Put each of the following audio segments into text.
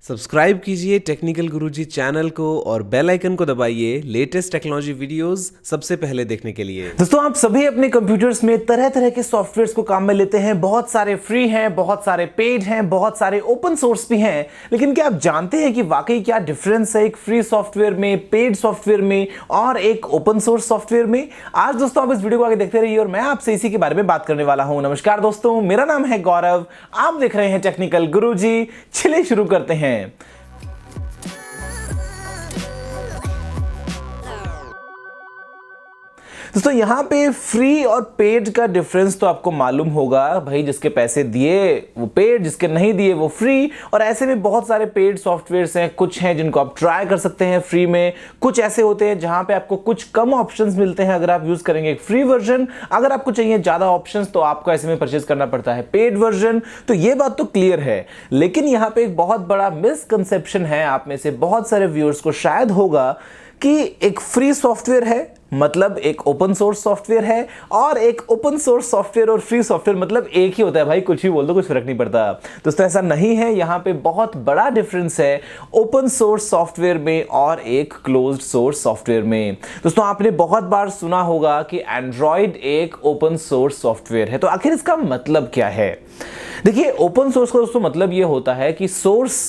Subscribe कीजिए technical गुरुजी channel को और बेल आइकन को दबाइए लेटेस्ट टेक्नोलॉजी वीडियोस सबसे पहले देखने के लिए। दोस्तों, आप सभी अपने कंप्यूटर्स में तरह तरह के सॉफ्टवेयर्स को काम में लेते हैं। बहुत सारे फ्री हैं, बहुत सारे पेड हैं, बहुत सारे ओपन सोर्स भी हैं। लेकिन क्या आप जानते हैं कि वाकई क्या डिफरेंस है एक फ्री सॉफ्टवेयर में, पेड सॉफ्टवेयर में और एक ओपन सोर्स सॉफ्टवेयर में? आज दोस्तों आप इस वीडियो को आगे देखते रहिए और मैं आपसे इसी के बारे में बात करने वाला हूं। नमस्कार दोस्तों, मेरा नाम है गौरव, आप देख रहे हैं टेक्निकल गुरुजी। चलिए शुरू करते हैं। दोस्तों, यहां पे फ्री और पेड का डिफरेंस तो आपको मालूम होगा भाई। जिसके पैसे दिए वो पेड, जिसके नहीं दिए वो फ्री। और ऐसे में बहुत सारे पेड सॉफ्टवेयर्स हैं, कुछ हैं जिनको आप ट्राई कर सकते हैं फ्री में, कुछ ऐसे होते हैं जहां पे आपको कुछ कम ऑप्शंस मिलते हैं अगर आप यूज करेंगे एक फ्री वर्जन। अगर आपको चाहिए ज्यादा ऑप्शंस तो आपको ऐसे में परचेज करना पड़ता है पेड वर्जन। तो ये बात तो क्लियर है, लेकिन यहां पे एक बहुत बड़ा मिसकंसेप्शन है आप में से बहुत सारे व्यूअर्स को शायद होगा कि एक फ्री सॉफ्टवेयर है मतलब एक ओपन सोर्स सॉफ्टवेयर है, और एक ओपन सोर्स सॉफ्टवेयर और फ्री सॉफ्टवेयर मतलब एक ही होता है। भाई कुछ भी बोल दो, कुछ फर्क नहीं पड़ता। दोस्तों, ऐसा नहीं है। यहां पे बहुत बड़ा डिफरेंस है ओपन सोर्स सॉफ्टवेयर में और एक क्लोज्ड सोर्स सॉफ्टवेयर में। दोस्तों, आपने बहुत बार सुना होगा कि एंड्रॉयड एक ओपन सोर्स सॉफ्टवेयर है। तो आखिर इसका मतलब क्या है? देखिए, ओपन सोर्स का दोस्तों मतलब यह होता है कि सोर्स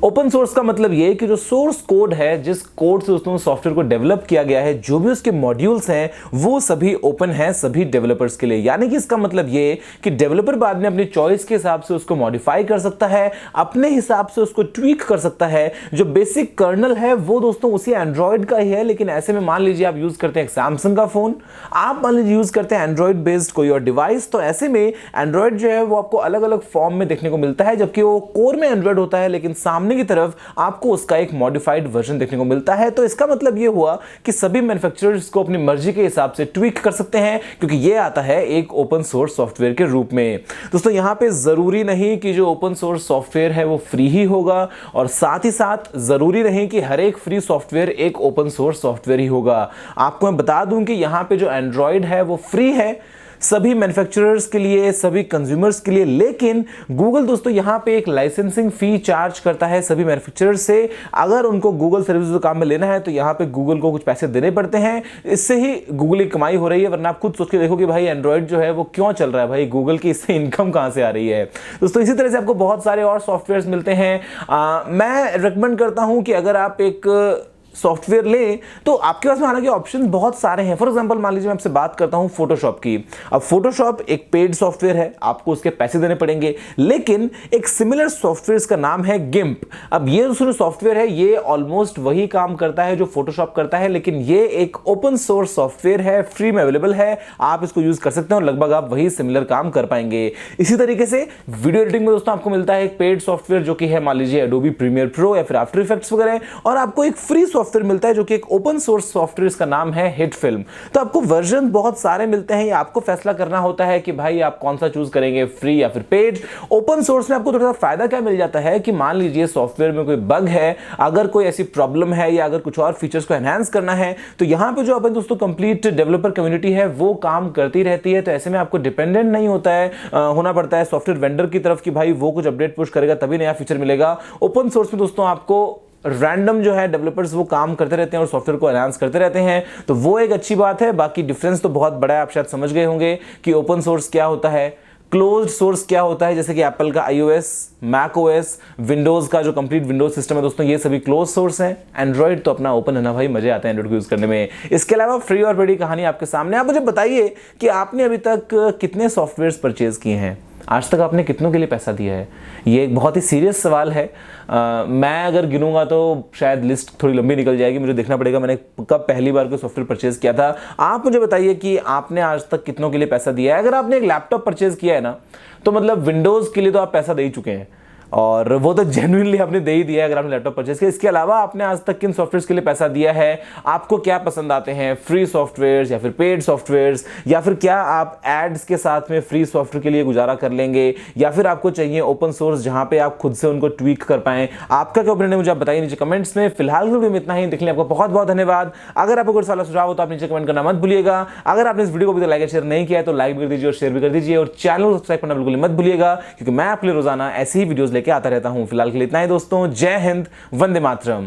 ओपन सोर्स का मतलब ये कि जो सोर्स कोड है, जिस कोड से दोस्तों सॉफ्टवेयर को डेवलप किया गया है, जो भी उसके मॉड्यूल्स हैं वो सभी ओपन हैं सभी डेवलपर्स के लिए। यानी कि इसका मतलब ये कि डेवलपर बाद में अपनी चॉइस के हिसाब से उसको मॉडिफाई कर सकता है, अपने हिसाब से उसको ट्वीक कर सकता है। जो बेसिक कर्नल है वो दोस्तों उसी एंड्रॉयड का ही है। लेकिन ऐसे में मान लीजिए आप यूज करते हैं सैमसंग का फोन, आप मान लीजिए यूज करते हैं एंड्रॉयड बेस्ड कोई और डिवाइस, तो ऐसे में एंड्रॉयड जो है वो आपको अलग अलग फॉर्म में देखने को मिलता है। जबकि वो कोर में एंड्रॉयड होता है लेकिन सामने की तरफ आपको उसका एक मॉडिफाइड वर्जन देखने को मिलता है। तो इसका मतलब यह हुआ कि सभी मैन्युफैक्चरर्स को अपनी मर्जी के हिसाब से ट्वीक कर सकते हैं, क्योंकि यह आता है एक ओपन सोर्स सॉफ्टवेयर के रूप में। दोस्तों, यहां पे जरूरी नहीं कि जो ओपन सोर्स सॉफ्टवेयर है वो फ्री ही होगा, और साथ ही साथ जरूरी नहीं कि हर एक फ्री सॉफ्टवेयर एक ओपन सोर्स सॉफ्टवेयर ही होगा। आपको मैं बता दूं कि यहां पे जो एंड्रॉयड है वो फ्री है सभी मैन्युफैक्चरर्स के लिए, सभी कंज्यूमर्स के लिए। लेकिन गूगल दोस्तों यहां पे एक लाइसेंसिंग फी चार्ज करता है सभी मैन्युफैक्चरर्स से। अगर उनको गूगल सर्विस को काम में लेना है तो यहां पे गूगल को कुछ पैसे देने पड़ते हैं। इससे ही गूगल की कमाई हो रही है, वरना आप खुद सोच के देखो कि भाई एंड्रॉइड जो है वो क्यों चल रहा है, भाई गूगल की इससे इनकम कहां से आ रही है। दोस्तों, इसी तरह से आपको बहुत सारे और सॉफ्टवेयर मिलते हैं। मैं रिकमेंड करता हूं कि अगर आप एक सॉफ्टवेयर ले तो आपके पास में हालांकि ऑप्शन बहुत सारे हैं। फॉर एग्जांपल मान लीजिए मैं आपसे बात करता हूं फोटोशॉप की। अब फोटोशॉप एक पेड सॉफ्टवेयर है, आपको उसके पैसे देने पड़ेंगे। लेकिन एक सिमिलर सॉफ्टवेयर का नाम है गिम्प। अब ये जो सॉफ्टवेयर है ये ऑलमोस्ट वही काम करता है जो फोटोशॉप करता है, लेकिन ये एक ओपन सोर्स सॉफ्टवेयर है, फ्री में अवेलेबल है, आप इसको यूज कर सकते हैं और लगभग आप वही सिमिलर काम कर पाएंगे। इसी तरीके से वीडियो एडिटिंग में दोस्तों आपको मिलता है एक पेड सॉफ्टवेयर जो कि है मान लीजिए एडोबी प्रीमियर प्रो या फिर आफ्टर इफेक्ट्स वगैरह, और आपको एक फ्री सॉफ्टवेयर मिलता है जो कि एक ओपन सोर्स सॉफ्टवेयर, इसका नाम है हिट फिल्म। तो आपको वर्जन बहुत सारे मिलते हैं, ये आपको फैसला करना होता है कि भाई आप कौन सा चूज करेंगे, फ्री या फिर पेड। ओपन सोर्स में आपको थोड़ा सा फायदा क्या मिल जाता है कि मान लीजिए सॉफ्टवेयर में कोई बग है, अगर कोई ऐसी प्रॉब्लम है या अगर कुछ और फीचर्स को एनहांस करना है, तो यहां पे जो अपन दोस्तों कंप्लीट डेवलपर कम्युनिटी है वो काम करती रहती है। तो ऐसे में आपको डिपेंडेंट नहीं होना पड़ता है सॉफ्टवेयर वेंडर की तरफ कि भाई वो कुछ अपडेट पुश करेगा तभी नया फीचर मिलेगा। ओपन सोर्स में दोस्तों आपको रैंडम जो है डेवलपर्स वो काम करते रहते हैं और सॉफ्टवेयर को एनहांस करते रहते हैं, तो वो एक अच्छी बात है। बाकी डिफरेंस तो बहुत बड़ा है, आप शायद समझ गए होंगे कि ओपन सोर्स क्या होता है, क्लोज्ड सोर्स क्या होता है। जैसे कि एप्पल का iOS, macOS, विंडोज का जो कंप्लीट विंडोज सिस्टम है दोस्तों, ये सभी क्लोज सोर्स हैं। एंड्रॉइड तो अपना ओपन है ना भाई, मजे आते हैं एंड्रॉइड को यूज करने में। इसके अलावा फ्री और बड़ी कहानी आपके सामने। आप मुझे बताइए कि आपने अभी तक कितने सॉफ्टवेयर परचेज किए हैं, आज तक आपने कितनों के लिए पैसा दिया है? ये एक बहुत ही सीरियस सवाल है। मैं अगर गिनूंगा तो शायद लिस्ट थोड़ी लंबी निकल जाएगी, मुझे देखना पड़ेगा मैंने कब पहली बार कोई सॉफ्टवेयर परचेज किया था। आप मुझे बताइए कि आपने आज तक कितनों के लिए पैसा दिया है। अगर आपने एक लैपटॉप परचेज किया है ना, तो मतलब विंडोज के लिए तो आप पैसा दे ही चुके हैं, और वो तो जेन्युइनली आपने दे ही दिया है अगर आपने लैपटॉप परचेज किया। इसके अलावा आपने आज तक किन सॉफ्टवेयर्स के लिए पैसा दिया है, आपको क्या पसंद आते हैं, फ्री सॉफ्टवेयर्स या फिर पेड सॉफ्टवेयर्स, या फिर क्या आप एड्स के साथ में फ्री सॉफ्टवेयर के लिए गुजारा कर लेंगे, या फिर आपको चाहिए ओपन सोर्स जहां पे आप खुद से उनको ट्वीक कर पाएं। आपका क्या ओपिनियन है मुझे आप बताइए नीचे कमेंट्स में। फिलहाल वीडियो में इतना ही, देखने आपका बहुत बहुत धन्यवाद। अगर आपको कोई सवाल सुझाव हो तो आप नीचे कमेंट करना मत भूलिएगा। अगर आपने इस वीडियो को भी लाइक शेयर नहीं किया है तो लाइक भी कर दीजिए और शेयर भी कर दीजिए, और चैनल को सब्सक्राइब करना बिल्कुल मत भूलिएगा, क्योंकि मैं आपके लिए रोजाना ऐसी ही वीडियोस लेकर लेके आता रहता हूं। फिलहाल के लिए इतना ही दोस्तों, जय हिंद, वंदे मातरम।